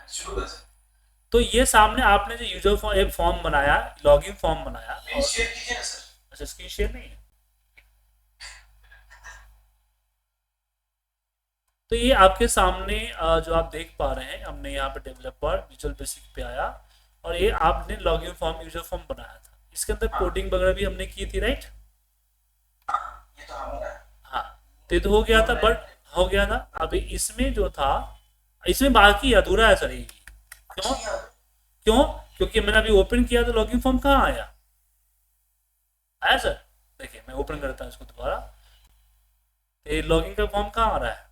शुरू कर सकते तो ये सामने आपने जो यूजर फॉर्म एक फॉर्म बनाया, लॉगिन फॉर्म बनाया हैं। और शेयर कीजिए ना सर। अच्छा स्क्रीन शेयर नहीं है। तो ये आपके सामने जो आप देख पा रहे हैं, हमने यहाँ पे डेवलपर विजुअल बेसिक पे आया और ये आपने लॉगिन फॉर्म यूजर फॉर्म बनाया था, इसके अंदर हाँ कोडिंग वगैरह भी हमने की थी, राइट? हाँ, ये तो हमारा है। हाँ। तो ये तो हो गया अब था, मैं बट हो गया था। अभी इसमें जो था, इसमें बाकी अधूरा है सर ये। क्यों? अच्छा यार। क्यों? क्योंकि मैंने अभी ओपन किया तो लॉगिन फॉर्म कहाँ आया? आया सर? देखिए मैं ओपन करता हूँ इसको दोबारा, तो ये लॉगिन का फॉर्म कहाँ आ रहा है?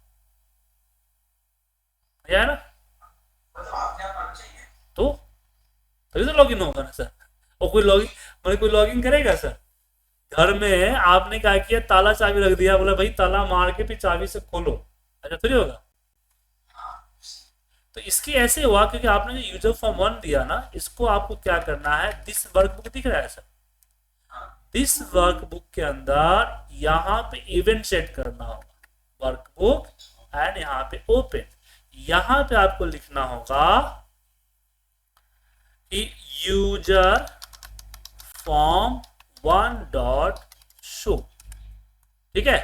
ये है ना? मतलब आपने आप आना चाहिए। तो तभी तो लॉगिन होगा ना सर। और कोई लॉगिन, मतलब कोई लॉगिन करेगा सर? घर में आपने क्या किया, ताला चाबी रख दिया, बोला भाई ताला मार के फिर चाबी से खोलो, ऐसा थोड़ी होगा। हाँ तो इसकी ऐसे हुआ क्योंकि आपने जो यूजर फॉर्म 1 दिया ना, इसको आपको क्या करना है, दिस वर्कबुक दिख रहा है सर, हाँ। दिस वर्कबुक के अंदर यहाँ पे इवेंट सेट करना होगा, वर्कबुक एंड यहाँ पे ओपन। यहाँ पे आपको लिखना होगा कि यूजर फॉर्म 1 डॉट शो। ठीक है?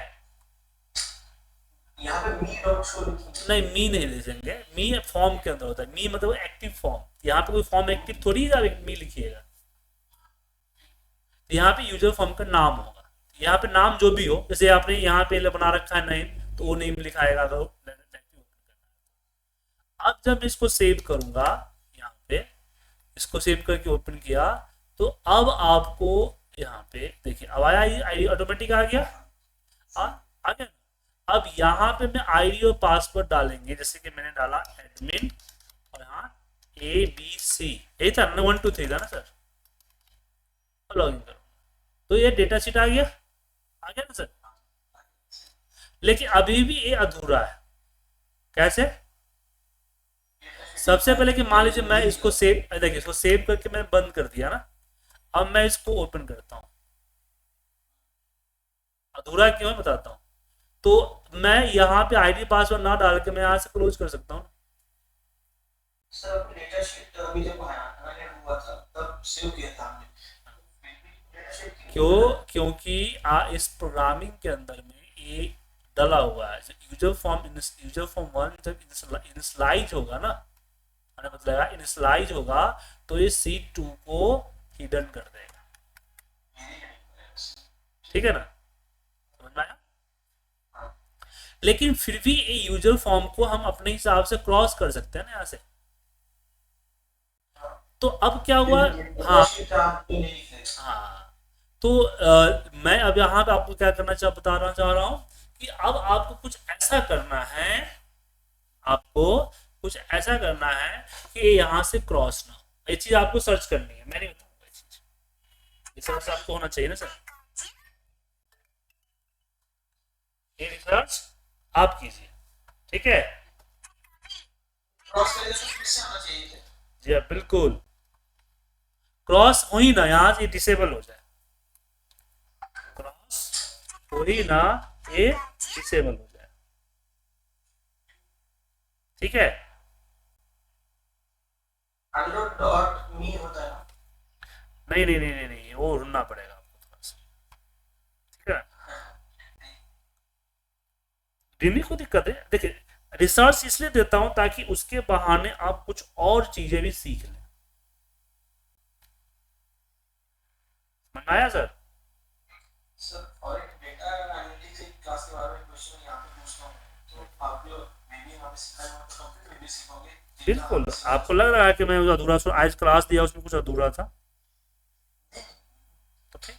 यहाँ पे मी डॉट शो लिखी। नहीं, मी नहीं लिखेंगे, मी फॉर्म के अंदर होता है, मी मतलब एक्टिव फॉर्म। यहाँ पे कोई फॉर्म एक्टिव थोड़ी है, आप मी लिखिएगा। तो यहाँ पे यूजर फॉर्म का नाम होगा, यहाँ पे नाम जो भी हो, जैसे आपने यहाँ पे बना रखा है नेम, तो वो नेम लिखाएगा अगर अब जब इसको सेव करूंगा, यहाँ पे इसको सेव करके ओपन किया, तो अब आपको यहाँ पे देखिए अब आया, ये आईडी ऑटोमेटिक आ गया। आ, आ गया ना? अब यहाँ पे मैं आईडी और पासवर्ड डालेंगे, जैसे कि मैंने डाला एडमिन और यहाँ ABC, यही था ना, 1 2 3 था ना सर? लॉग इन करो, तो ये डेटा शीट आ गया ना सर? लेकिन अभी भी ये अधूरा है। कैसे? सबसे पहले कि मान लीजिए मैं इसको सेव, देखिए इसको सेव करके मैंने बंद कर दिया ना, अब मैं इसको ओपन करता हूँ, अधूरा क्यों है बताता हूँ। तो मैं यहाँ पे आईडी पासवर्ड ना डाल के मैं यहाँ से क्लोज कर सकता हूँ। सर अपने डेटा शीट अभी जब आया मैंने हुआ था तब सेव किया था हमने। डेटा शीट की नहीं क्यों? बना है। क्योंकि इस प्रोग्रामिंग के अंदर में ये डला हुआ है, यूजर फॉर्म 1 जब इनिशलाइज होगा ना, मैंने बताया इनिशलाइज होगा, तो ये C2 को हिडन कर देगा। ठीक है ना? समझ में आया? हाँ। लेकिन फिर भी ये यूजर फॉर्म को हम अपने हिसाब से क्रॉस कर सकते हैं ना यहाँ से। हाँ। तो अब क्या फिर हुआ? भी डेटा हाँ। शीट आप तो नहीं लिख रहे। हाँ। तो मैं अब यहाँ पे आपको क्या करना बताना चाह रहा हूँ कि अब आपको कुछ ऐसा करना है, आपको कुछ ऐसा करना है कि ये यहाँ से क्रॉस ना हो। ये चीज आपको सर्च करनी है, मैं नहीं बताऊंगा ये चीज, ये सर्च आपको होना चाहिए ना सर, ये रिसर्च आप कीजिए। ठीक है? क्रॉस करेगा तो फिर से आना चाहिए क्या? जी हाँ, बिल्कुल। क्रॉस हो ही ना, यहाँ से डिसेबल हो जाए, क्रॉस हो ही ना, ये डिसेबल हो जाए। ठीक है? अंडर डॉट मी होता है ना। नहीं नहीं नहीं नहीं नहीं, वो ढूंढना पड़ेगा आपको थोड़ा सा। ठीक है? ढूंढने को दिक्कत है, देखिए रिसर्च इसलिए देता हूं ताकि उसके बहाने आप कुछ और चीजें भी सीख लें। समझ में आया सर? सर और एक डेटा एनालिटिक्स एक क्लास के बारे में क्वेश्चन यहाँ पे पूछना है तो आप लोग मे भी वहाँ पे सिखाए वहाँ पे कंप्यूटर में भी सीखोगे डेटा बिल्कुल। एनालिसिस आपको जो लग रहा है कि मैं अधूरा आज क्लास दिया उसमें कुछ अधूरा था? तो ठीक।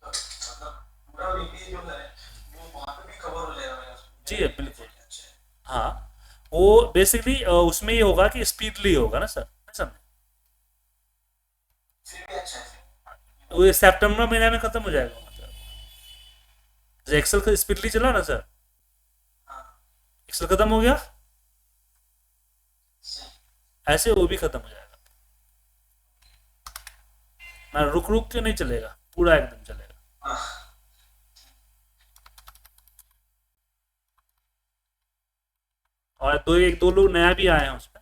तो मतलब पूरा वीपी जो है वो वहाँ पे भी कवर हो जाएगा मेरा जी मेरे है, बिल्कुल। बेनिफिट अच्छा है। हाँ, वो बेसिकली उसमें ये होगा कि स्पीडली होगा ना सर, ऐसा? फिर भी अच्छा है फिर। वो सितंबर महीने में खत्म हो जाएगा मतलब, जैसे एक्सेल का स्पीडली चला ना सर, हाँ एक्सेल खत्म हो गया, सही। ऐसे वो भी खत्म हो जाएगा। ना रुक रुक के नहीं चलेगा, पूरा एकदम चलेगा। हाँ और दो लोग नया भी आए हैं उसमें,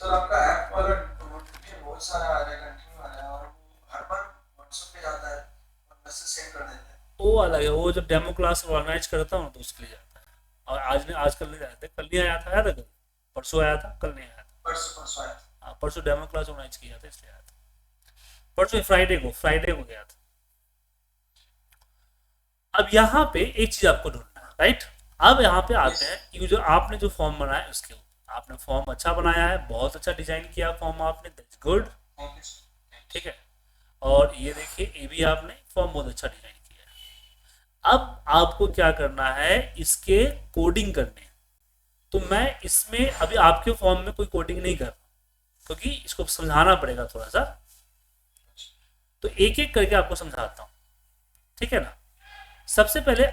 सर आपका ऐप वाला नोटिफिकेशन बहुत सारा आ रहा है, कंटिन्यू आ रहा है, और वो हर बार व्हाट्सएप पे जाता है और मैसेज सेंड कर देता है। वो अलग है, वो जब डेमो क्लास ऑर्गेनाइज करता हूँ तो उसके लिए जाता है। और आजकल नहीं जाते, कल नहीं आया था याद है, कल परसों आया था, कल नहीं आया था। परसों परसों आया था। हाँ, परसों डेमो क्लास ऑर्गेनाइज किया था इसलिए आया था। परसों फ्राइडे को गया था। अब यहाँ पे एक चीज आपको ढूंढना है, राइट। अब यहाँ पे आते हैं कि जो आपने जो फॉर्म बनाया है उसके ऊपर, आपने फॉर्म अच्छा बनाया है, बहुत अच्छा डिजाइन किया फॉर्म आपने, that's good, thank you sir. ठीक है। और ये देखिए, ये भी आपने फॉर्म बहुत अच्छा डिजाइन किया है। अब आपको क्या करना है, इसके कोडिंग करने हैं। तो मैं इसमें अभी आपके फॉर्म में कोई कोडिंग नहीं कर रहा, क्योंकि इसको समझाना पड़ेगा थोड़ा सा, तो एक एक करके आपको समझाता हूँ, ठीक है ना। सबसे पहले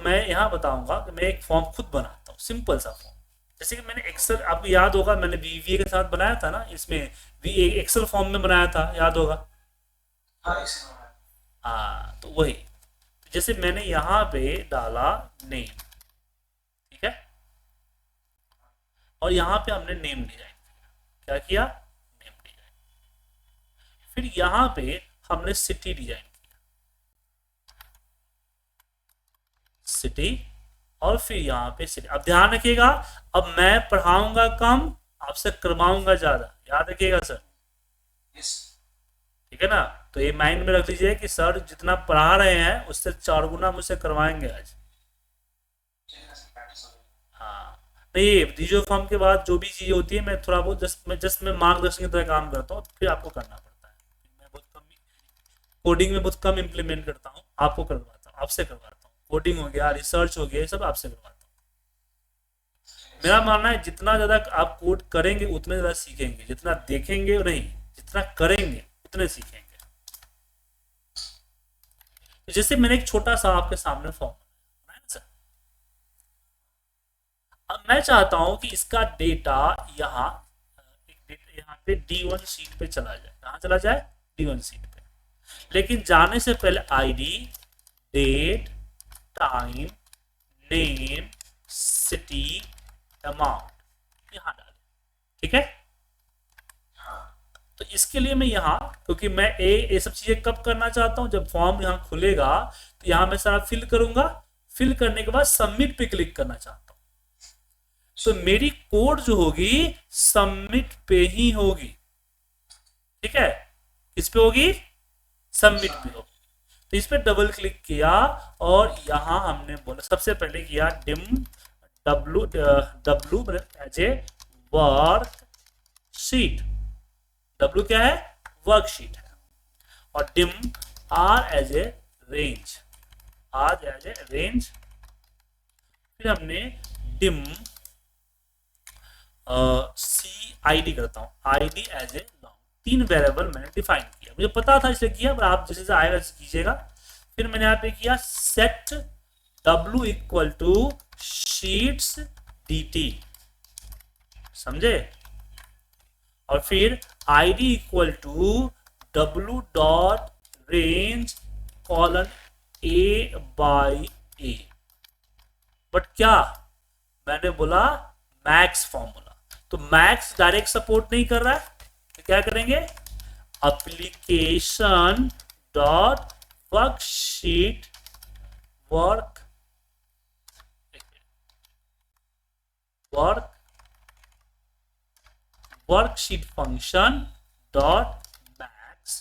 मैं यहाँ बताऊंगा कि मैं एक फॉर्म खुद बनाता हूँ, सिंपल सा फॉर्म। जैसे कि मैंने एक्सेल, आपको याद होगा मैंने VBA के साथ बनाया था ना, इसमें भी एक्सेल फॉर्म में बनाया था, याद होगा। हाँ इसी में है। हाँ, तो वही, तो जैसे मैंने यहाँ पे डाला नेम, ठीक है, और यहाँ पे हमने नेम डिजाइन किया, क्या किया, नेम डिजाइन। फिर यहाँ पे हमने सिटी डिजाइन किया, सिटी, और फिर यहाँ पे सिटी। अब ध्यान रखिएगा, अब मैं पढ़ाऊंगा कम, आपसे करवाऊंगा ज्यादा, याद रखिएगा सर, यस। ठीक है ना। तो ये माइंड में रख लीजिए कि सर जितना पढ़ा रहे हैं उससे 4 गुना मुझसे करवाएंगे आज। चलिए सर, प्रैक्टिस हो गई। हाँ, नहीं वीडियो फॉर्म के बाद जो भी चीज़ें होती है, मैं थोड़ा बहुत मैं मार्गदर्शन की तरह काम करता हूँ, फिर आपको करना पड़ता है। मैं बहुत कम कोडिंग में बहुत कम इम्प्लीमेंट करता हूँ, आपको करवाता हूँ, आपसे करवाता हूँ। कोडिंग हो गया, रिसर्च हो गया, ये सब आपसे करवाता हूँ। मेरा मानना है जितना ज़्यादा आप कोड करेंगे उतने ज़्यादा सीखेंगे, जितना देखेंगे नहीं, जितना करेंगे उतने सीखेंगे। तो जैसे मैंने एक छोटा सा आपके सामने फॉर्म बनाया ना सर, अब मैं चाहता हूं कि इसका डेटा यहाँ यहाँ पे D1 शीट पे चला जाए, कहाँ चला जाए, D1 शीट पे। लेकिन जाने से पहले ID, date, time, name, city, amount यहाँ डालें, ठीक है। तो इसके लिए मैं यहाँ, क्योंकि मैं ये सब चीजें कब करना चाहता हूँ, जब फॉर्म यहाँ खुलेगा तो यहाँ मैं सारा फिल करूंगा, फिल करने के बाद सबमिट पे क्लिक करना चाहता हूँ। तो मेरी कोड जो होगी सबमिट पे ही होगी, ठीक है, किस पे होगी, सबमिट पे होगी। तो इस पे डबल क्लिक किया और यहाँ हमने बोला, सबसे पहले किया dim W as a work sheet, W क्या है, वर्कशीट है, और dim R as a range, फिर हमने डिम ID करता हूँ, ID as a long. 3 variable मैंने डिफाइन किया, मुझे पता था इसलिए किया, पर आप जैसे जैसे आएगा कीजिएगा। फिर मैंने यहाँ पे किया set W equal to sheets DT, समझे, और फिर ID equal to W dot range colon A by A। But क्या मैंने बोला, मैक्स फॉर्मूला, तो मैक्स डायरेक्ट सपोर्ट नहीं कर रहा है, तो क्या करेंगे, application dot worksheet worksheet function dot max,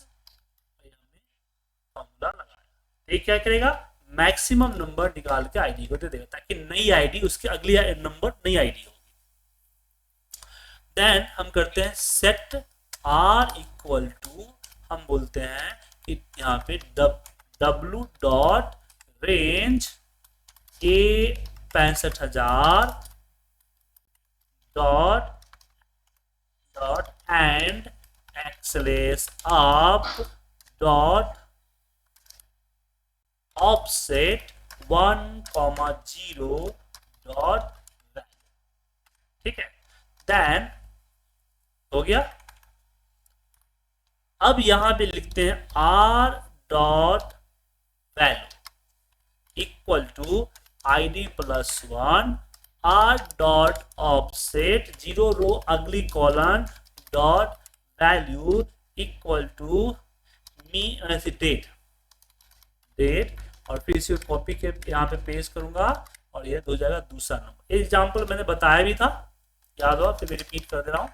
formula लगाया। ये क्या करेगा, मैक्सिमम नंबर निकाल के आईडी को दे देगा, ताकि नई आईडी, उसके अगली नंबर नई आईडी होगी। देन हम करते हैं सेट R इक्वल टू, हम बोलते हैं कि यहाँ पे W dot range A 65,000 dot and XLS up dot offset 1,0 dot value, ठीक है। देन हो गया। अब यहां पे लिखते हैं R dot value equal to ID +1 R dot offset 0 row अगली colon dot value equal to me date date, और फिर इसे कॉपी के यहाँ पे पेस्ट करूंगा और ये हो जाएगा दूसरा नंबर। एग्जाम्पल मैंने बताया भी था, याद हो, फिर रिपीट कर दे रहा हूँ।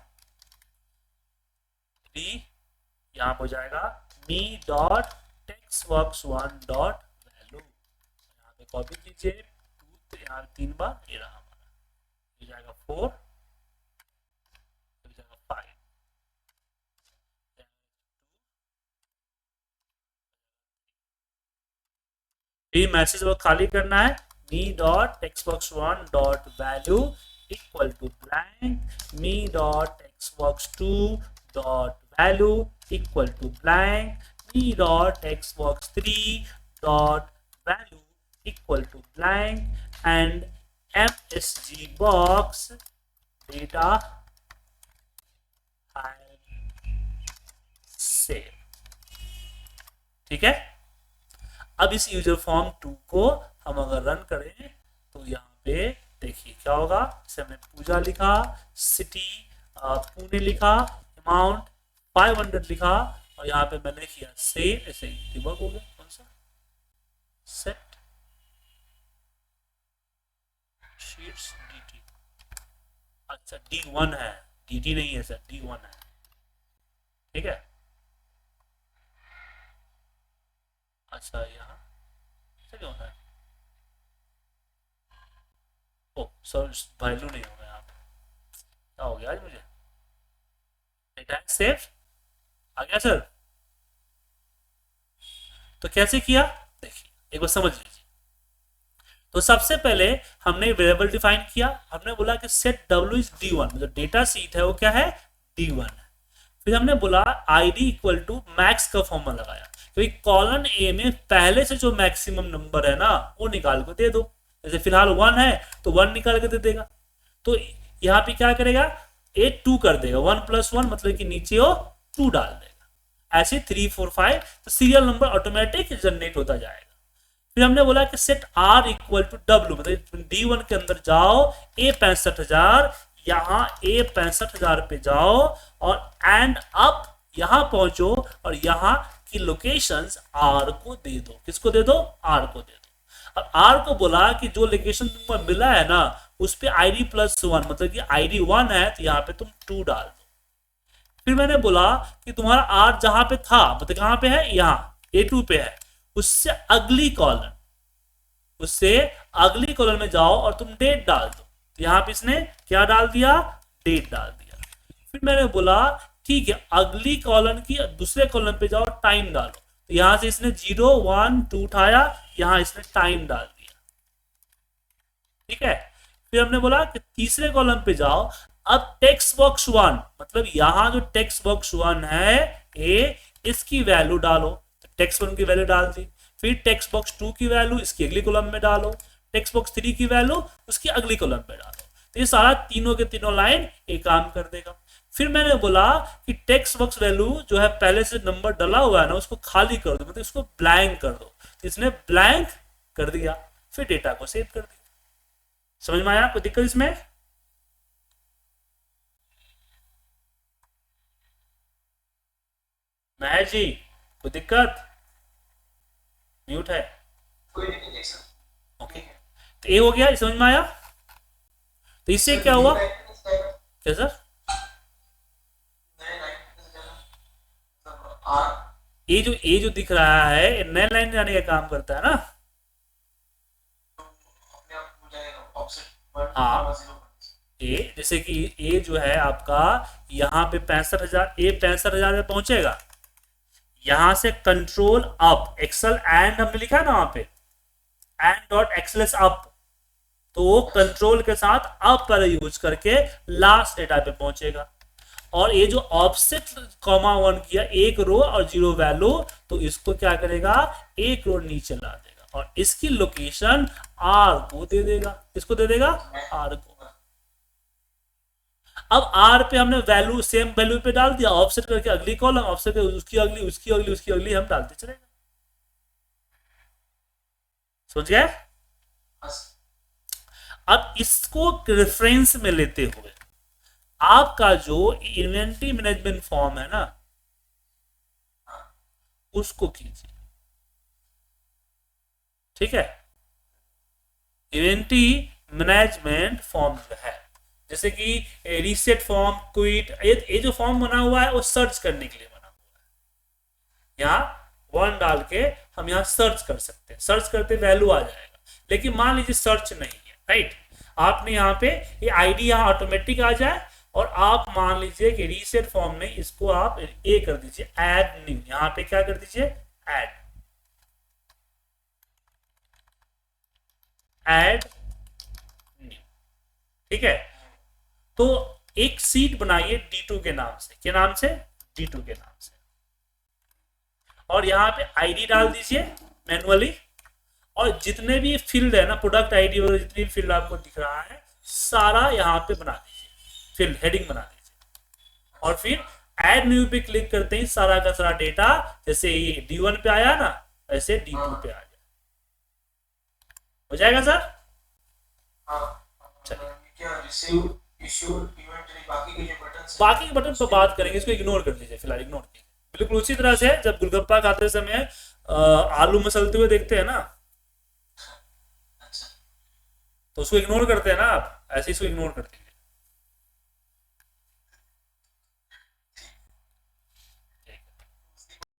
यहाँ हो जाएगा me dot text works 1 dot value, यहाँ पे कॉपी कीजिए 2, यहाँ 3 बार, ये रहा हमारा, हो जाएगा 4, हो जाएगा 5, ये मैसेज वो खाली करना है, me dot text box 1 dot value equal to blank, me dot text box 2 dot value equal to blank, me dot text box 3 dot value equal to blank, and msg box data save। ठीक है, अब इस user form 2 को हम अगर run करें तो यहाँ पे देखिए क्या होगा। जैसे हमने पूजा लिखा, सिटी पुणे लिखा, अमाउंट 500 लिखा, और यहाँ पे मैंने किया सेव, ऐसे डिबग हो गया। कौन सा सेट शीट्स dt, अच्छा D1 है, dt नहीं है सर, D1 है। ठीक है, अच्छा यहाँ क्यों होता है, ओ सर वैल्यू नहीं होगा यहाँ पे, क्या हो गया आज मुझे, सेव आ गया सर। तो कैसे किया देखिए, एक बार समझ लीजिए। तो सबसे पहले हमने वेरिएबल डिफाइन किया, हमने बोला कि सेट w इज d1, जो डेटा सीट है वो क्या है, d1 है। फिर हमने बोला id इक्वल टू मैक्स का फॉर्मूला लगाया, क्योंकि कॉलन ए में पहले से जो मैक्सिमम नंबर है ना वो निकाल के दे दो। जैसे फिलहाल 1 है तो 1 निकाल के दे देगा, तो यहाँ पे क्या करेगा, ए 2 कर देगा, 1 + 1 मतलब कि नीचे वो 2 डाल देगा। ऐसे 3 4 5 तो सीरियल नंबर ऑटोमेटिक जनरेट होता जाएगा। फिर हमने बोला कि set r equal to w, मतलब d1 के अंदर जाओ, a 65,000, यहाँ a 65,000 पे जाओ और एंड अप यहाँ पहुंचो और यहाँ की लोकेशंस r को दे दो। किसको दे दो, r को दे दो। अब r को बोला कि जो लोकेशन तुमको मिला है ना उस पे id +1, मतलब कि id 1 है तो यहाँ पे तुम 2 डाल दो। फिर मैंने बोला कि तुम्हारा r जहां पे था, मतलब कहां पे है, यहाँ A2 पे है, उससे अगली कॉलम में जाओ और तुम डेट डाल दो। तो यहाँ पे इसने क्या डाल दिया, डेट डाल दिया। फिर मैंने बोला ठीक है, अगली कॉलम की दूसरे कॉलम पे जाओ, टाइम डालो। तो यहाँ से इसने 0 1 2 उठाया, यहाँ इसने टाइम डाल दिया। ठीक है, फिर हमने बोला कि तीसरे कॉलम पे जाओ, अब टेक्स्ट बॉक्स 1, मतलब यहाँ जो टेक्स्ट बॉक्स 1 है ए, इसकी वैल्यू डालो। तो टेक्स्ट 1 की वैल्यू डाल दी। फिर टेक्स्ट बॉक्स 2 की वैल्यू इसकी अगली कॉलम में डालो, टेक्स्ट बॉक्स 3 की वैल्यू उसकी अगली कॉलम में डालो। तो ये सारा तीनों के तीनों लाइन एक काम कर देगा। फिर मैंने बोला कि टेक्स्ट बॉक्स वैल्यू जो है पहले से नंबर डाला हुआ है ना उसको खाली कर दो, मतलब इसको ब्लैंक कर दो। तो इसने ब्लैंक कर दिया, फिर डेटा को सेव कर दिया। समझ में आया, कोई दिक्कत इसमें? महेश जी कोई दिक्कत? म्यूट है, कोई दिक्कत नहीं सर। ओके। तो ये हो गया, समझ में आया? तो इससे क्या हुआ, क्या सर, ये जो दिख रहा है नए लाइन जाने का काम करता है ना। हाँ, ए जैसे कि ए जो है आपका यहाँ पे 65,000, ए 65,000 में पहुंचेगा, यहां से कंट्रोल अप, एक्सेल एंड हमने लिखा है ना वहां पे, एंड डॉट एक्सेल अप, तो कंट्रोल के साथ अप पर यूज करके लास्ट डेटा पे पहुंचेगा। और ये जो ऑफसेट (1) किया, 1 रो और 0 वैल्यू, तो इसको क्या करेगा, 1 रो नीचे ला देगा और इसकी लोकेशन आर को दे देगा। किसको दे देगा, आर को। अब आर पे हमने वैल्यू सेम वैल्यू पे डाल दिया, ऑफसेट करके अगली कॉलम, ऑफसेट उसकी अगली, उसकी अगली, उसकी अगली हम डालते चलेगा। समझ गए? अब इसको रेफरेंस में लेते हुए आपका जो इन्वेंटरी मैनेजमेंट फॉर्म है ना, उसको कीजिए। ठीक है, इन्वेंटरी मैनेजमेंट फॉर्म जो है, जैसे कि रीसेट फॉर्म, क्विट, ये जो फॉर्म बना हुआ है वो सर्च करने के लिए बना हुआ है। यहाँ वन डाल के हम यहाँ सर्च कर सकते हैं, सर्च करते वैल्यू आ जाएगा। लेकिन मान लीजिए सर्च नहीं है, राइट, आपने यहाँ पे ये आईडी यहाँ ऑटोमेटिक आ जाए, और आप मान लीजिए कि रीसेट फॉर्म में इसको आप ए कर दीजिए, ऐड न्यू, यहाँ पे क्या कर दीजिए, ऐड न्यू। ठीक है, तो एक सीट बनाइए D2 के नाम से, के नाम से, D2 के नाम से, और यहाँ पे आईडी डाल दीजिए मैनुअली, और जितने भी फील्ड है ना, प्रोडक्ट आईडी और जितनी भी फील्ड आपको दिख रहा है सारा यहाँ पे बना दीजिए, फील्ड हेडिंग बना दीजिए, और फिर ऐड न्यू पे क्लिक करते ही सारा का सारा डेटा, जैसे ये D1 पे आया ना, ऐसे D2 पे आ जाए। हो जाएगा सर? क्या रिसीव, इश्यू, इन्वेंटरी, बाकी के जो बटन बाकी के बटन पर बात करेंगे, इसको इग्नोर कर दीजिए फिलहाल, इग्नोर कीजिए। बिल्कुल उसी तरह से जब गोलगप्पा खाते समय आलू मसलते हुए देखते हैं ना, तो उसको इग्नोर करते हैं ना आप, ऐसे इसको इग्नोर करते हैं।